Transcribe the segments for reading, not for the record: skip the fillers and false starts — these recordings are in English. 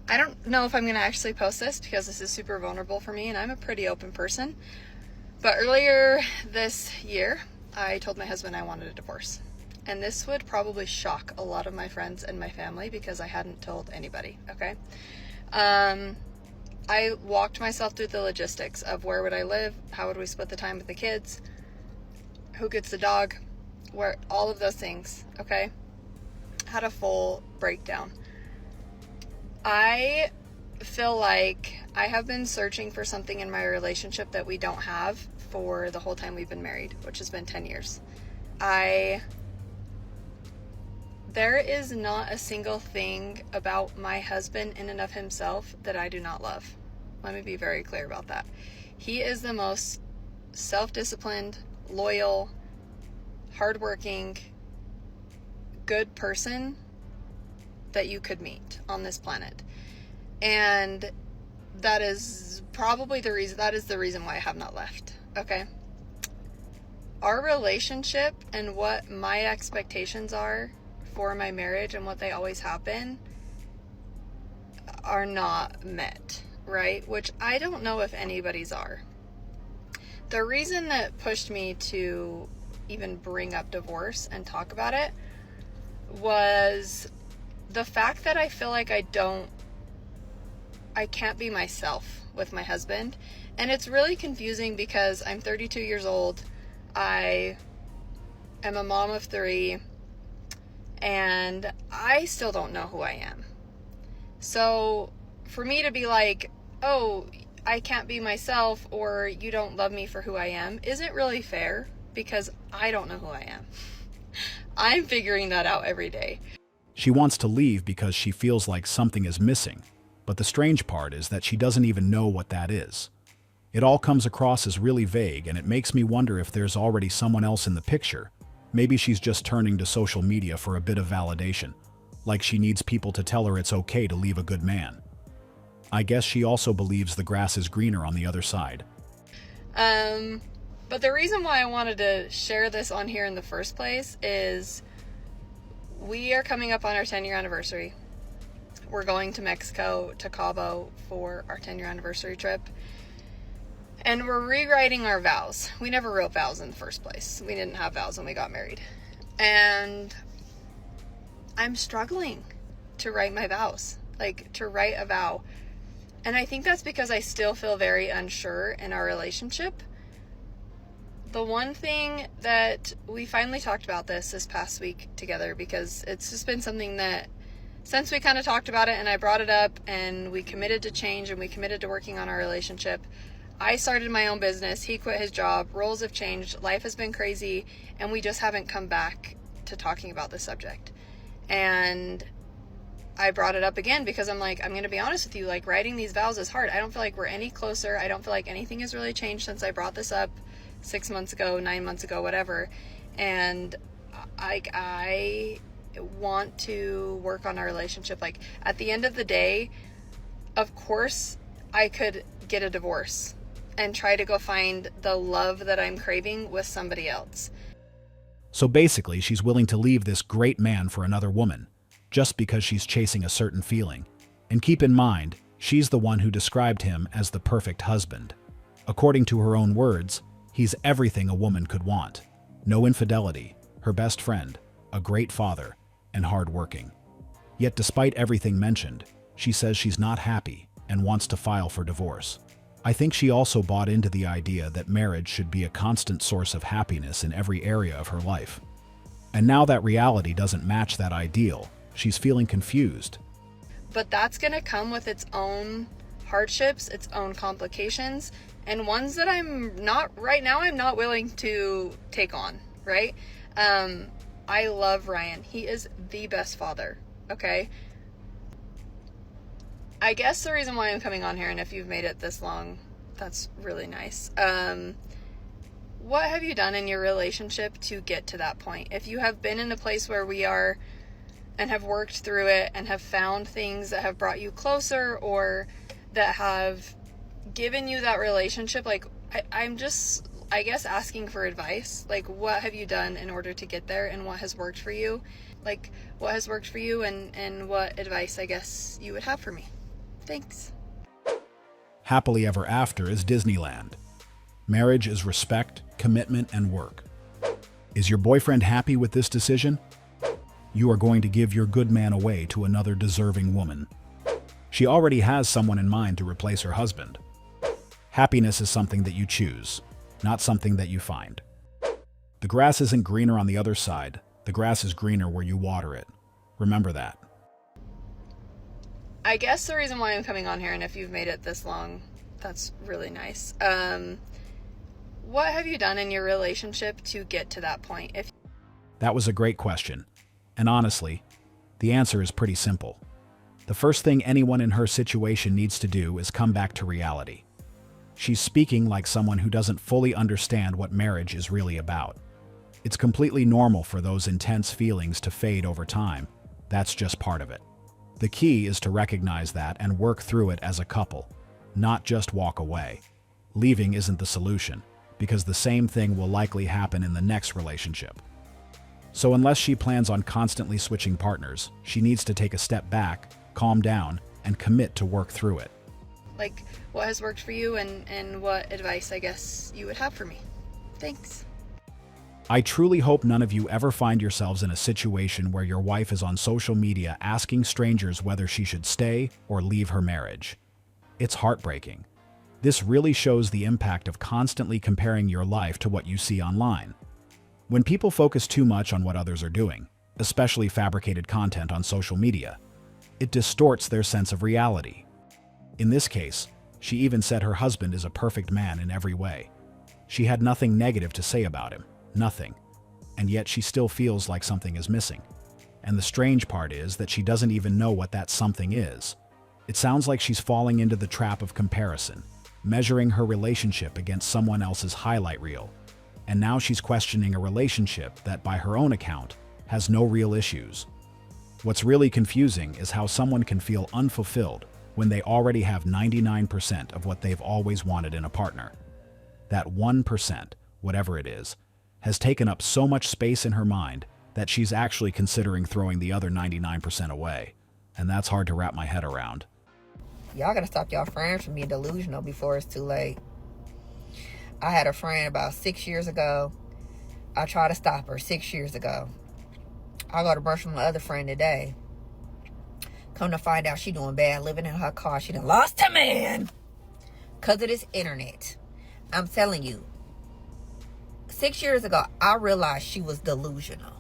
I don't know if I'm going to actually post this because this is super vulnerable for me and I'm a pretty open person. But earlier this year, I told my husband I wanted a divorce. And this would probably shock a lot of my friends and my family because I hadn't told anybody, okay? I walked myself through the logistics of where would I live, how would we split the time with the kids, who gets the dog, where all of those things, okay? Had a full breakdown. I feel like I have been searching for something in my relationship that we don't have for the whole time we've been married, which has been 10 years. There is not a single thing about my husband in and of himself that I do not love. Let me be very clear about that. He is the most self-disciplined, loyal, hardworking, good person that you could meet on this planet. And that is probably the reason why I have not left. Okay? Our relationship and what my expectations are for my marriage and what they always have been are not met, right? Which I don't know if anybody's are. The reason that pushed me to even bring up divorce and talk about it was the fact that I feel like I can't be myself with my husband. And it's really confusing because I'm 32 years old. I am a mom of 3. And I still don't know who I am. So for me to be like, oh, I can't be myself or you don't love me for who I am isn't really fair because I don't know who I am. I'm figuring that out every day. She wants to leave because she feels like something is missing, but the strange part is that she doesn't even know what that is. It all comes across as really vague, and it makes me wonder if there's already someone else in the picture. Maybe she's just turning to social media for a bit of validation, like she needs people to tell her it's okay to leave a good man. I guess she also believes the grass is greener on the other side. But the reason why I wanted to share this on here in the first place is we are coming up on our 10-year anniversary. We're going to Mexico, to Cabo, for our 10-year anniversary trip. And we're rewriting our vows. We never wrote vows in the first place. We didn't have vows when we got married. And I'm struggling to write my vows, like to write a vow. And I think that's because I still feel very unsure in our relationship. The one thing that we finally talked about this past week together, because it's just been something that since we kind of talked about it and I brought it up and we committed to change and we committed to working on our relationship, I started my own business, he quit his job, roles have changed, life has been crazy, and we just haven't come back to talking about this subject. And I brought it up again because I'm like, I'm going to be honest with you, like writing these vows is hard. I don't feel like we're any closer. I don't feel like anything has really changed since I brought this up 6 months ago, 9 months ago, whatever. And I want to work on our relationship. Like at the end of the day, of course, I could get a divorce and try to go find the love that I'm craving with somebody else. So basically, she's willing to leave this great man for another woman, just because she's chasing a certain feeling. And keep in mind, she's the one who described him as the perfect husband. According to her own words, he's everything a woman could want. No infidelity, her best friend, a great father, and hardworking. Yet despite everything mentioned, she says she's not happy and wants to file for divorce. I think she also bought into the idea that marriage should be a constant source of happiness in every area of her life. And now that reality doesn't match that ideal, she's feeling confused. But that's going to come with its own hardships, its own complications, and ones that I'm not willing to take on, right? I love Ryan. He is the best father, okay? I guess the reason why I'm coming on here, and if you've made it this long, that's really nice. What have you done in your relationship to get to that point? If you have been in a place where we are and have worked through it and have found things that have brought you closer or that have given you that relationship, like I'm just, I guess, asking for advice. Like, what have you done in order to get there and what has worked for you? Like, what has worked for you and what advice, I guess, you would have for me? Thanks. Happily ever after is Disneyland. Marriage is respect, commitment, and work. Is your boyfriend happy with this decision? You are going to give your good man away to another deserving woman. She already has someone in mind to replace her husband. Happiness is something that you choose, not something that you find. The grass isn't greener on the other side. The grass is greener where you water it. Remember that. I guess the reason why I'm coming on here, and if you've made it this long, that's really nice. What have you done in your relationship to get to that point? That was a great question. And honestly, the answer is pretty simple. The first thing anyone in her situation needs to do is come back to reality. She's speaking like someone who doesn't fully understand what marriage is really about. It's completely normal for those intense feelings to fade over time. That's just part of it. The key is to recognize that and work through it as a couple, not just walk away. Leaving isn't the solution, because the same thing will likely happen in the next relationship. So unless she plans on constantly switching partners, she needs to take a step back, calm down, and commit to work through it. Like, what has worked for you and what advice, I guess, you would have for me? Thanks. I truly hope none of you ever find yourselves in a situation where your wife is on social media asking strangers whether she should stay or leave her marriage. It's heartbreaking. This really shows the impact of constantly comparing your life to what you see online. When people focus too much on what others are doing, especially fabricated content on social media, it distorts their sense of reality. In this case, she even said her husband is a perfect man in every way. She had nothing negative to say about him, nothing. And yet she still feels like something is missing. And the strange part is that she doesn't even know what that something is. It sounds like she's falling into the trap of comparison, measuring her relationship against someone else's highlight reel. And now she's questioning a relationship that, by her own account, has no real issues. What's really confusing is how someone can feel unfulfilled when they already have 99% of what they've always wanted in a partner. That 1%, whatever it is, has taken up so much space in her mind that she's actually considering throwing the other 99% away. And that's hard to wrap my head around. Y'all gotta stop y'all friends from being delusional before it's too late. I had a friend about 6 years ago. I tried to stop her 6 years ago. I go to brunch with my other friend today. Come to find out she doing bad, living in her car. She done lost her man because of this internet. I'm telling you, 6 years ago, I realized she was delusional.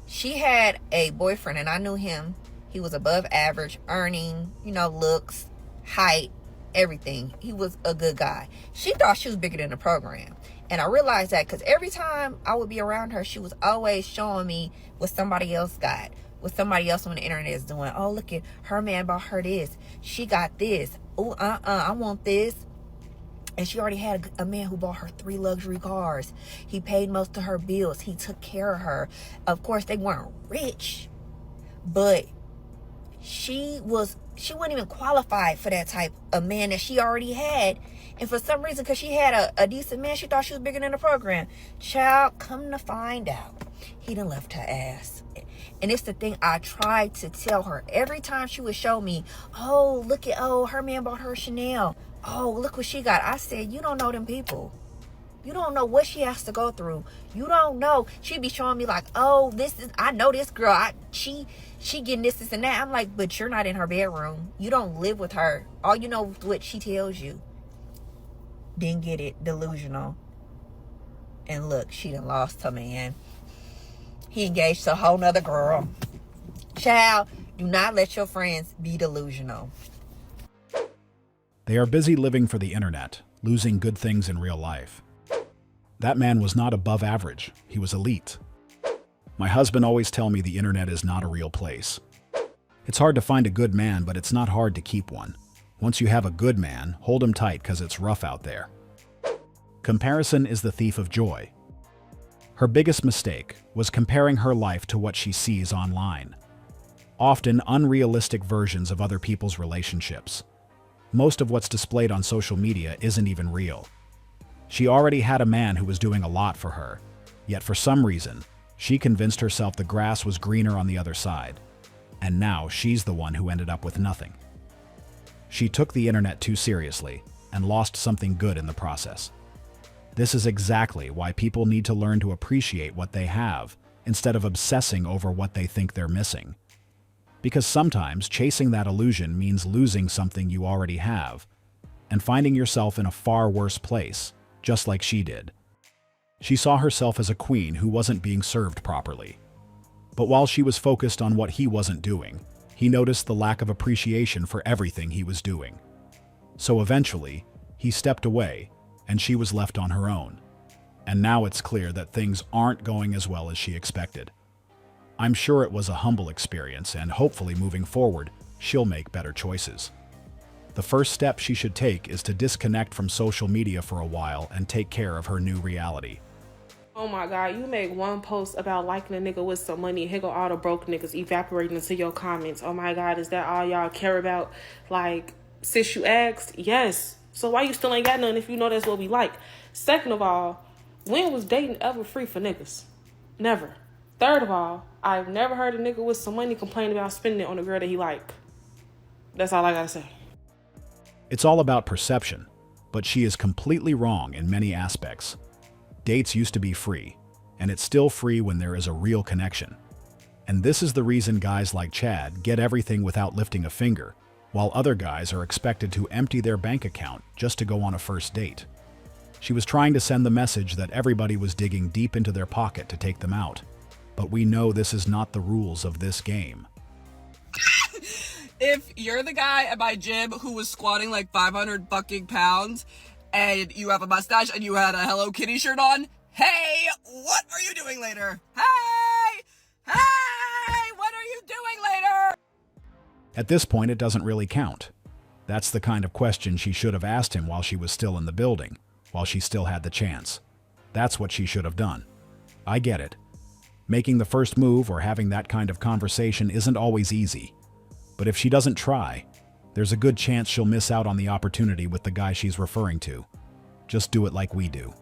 She had a boyfriend, and I knew him. He was above average, earning, looks, height, everything. He was a good guy. She thought she was bigger than the program. And I realized that because every time I would be around her, she was always showing me what somebody else got, what somebody else on the internet is doing. Oh, look at her man bought her this. She got this. Oh, I want this. And she already had a man who bought her 3 luxury cars. He paid most of her bills. He took care of her. Of course, they weren't rich, but she wasn't even qualified for that type of man that she already had. And for some reason, because she had a decent man, she thought she was bigger than the program. Child, come to find out, he done left her ass. And it's the thing I tried to tell her. Every time she would show me, oh, look at, her man bought her Chanel. Oh, look what she got. I said, you don't know them people. You don't know what she has to go through. You don't know. She'd be showing me like, oh, I know this girl. She getting this and that. I'm like, but you're not in her bedroom. You don't live with her. All you know is what she tells you. Didn't get it. Delusional. And look, she done lost her man. He engaged to a whole nother girl. Child, do not let your friends be delusional. They are busy living for the internet, losing good things in real life. That man was not above average. He was elite. My husband always tells me the internet is not a real place. It's hard to find a good man, but it's not hard to keep one. Once you have a good man, hold him tight because it's rough out there. Comparison is the thief of joy. Her biggest mistake was comparing her life to what she sees online. Often unrealistic versions of other people's relationships. Most of what's displayed on social media isn't even real. She already had a man who was doing a lot for her, yet for some reason, she convinced herself the grass was greener on the other side. And now she's the one who ended up with nothing. She took the internet too seriously and lost something good in the process. This is exactly why people need to learn to appreciate what they have instead of obsessing over what they think they're missing. Because sometimes chasing that illusion means losing something you already have and finding yourself in a far worse place, just like she did. She saw herself as a queen who wasn't being served properly. But while she was focused on what he wasn't doing, he noticed the lack of appreciation for everything he was doing. So eventually, he stepped away, and she was left on her own. And now it's clear that things aren't going as well as she expected. I'm sure it was a humble experience, and hopefully moving forward, she'll make better choices. The first step she should take is to disconnect from social media for a while and take care of her new reality. Oh my God, you make one post about liking a nigga with some money, here go all the broke niggas evaporating into your comments. Oh my God, is that all y'all care about? Like, sis, you asked? Yes. So why you still ain't got none if you know that's what we like? Second of all, when was dating ever free for niggas? Never. Third of all, I've never heard a nigga with some money complain about spending it on a girl that he like. That's all I gotta say. It's all about perception, but she is completely wrong in many aspects. Dates used to be free, and it's still free when there is a real connection. And this is the reason guys like Chad get everything without lifting a finger, while other guys are expected to empty their bank account just to go on a first date. She was trying to send the message that everybody was digging deep into their pocket to take them out. But we know this is not the rules of this game. If you're the guy at my gym who was squatting like 500 fucking pounds and you have a mustache and you had a Hello Kitty shirt on, hey, what are you doing later? Hey, what are you doing later? At this point, it doesn't really count. That's the kind of question she should have asked him while she was still in the building, while she still had the chance. That's what she should have done. I get it. Making the first move or having that kind of conversation isn't always easy. But if she doesn't try, there's a good chance she'll miss out on the opportunity with the guy she's referring to. Just do it like we do.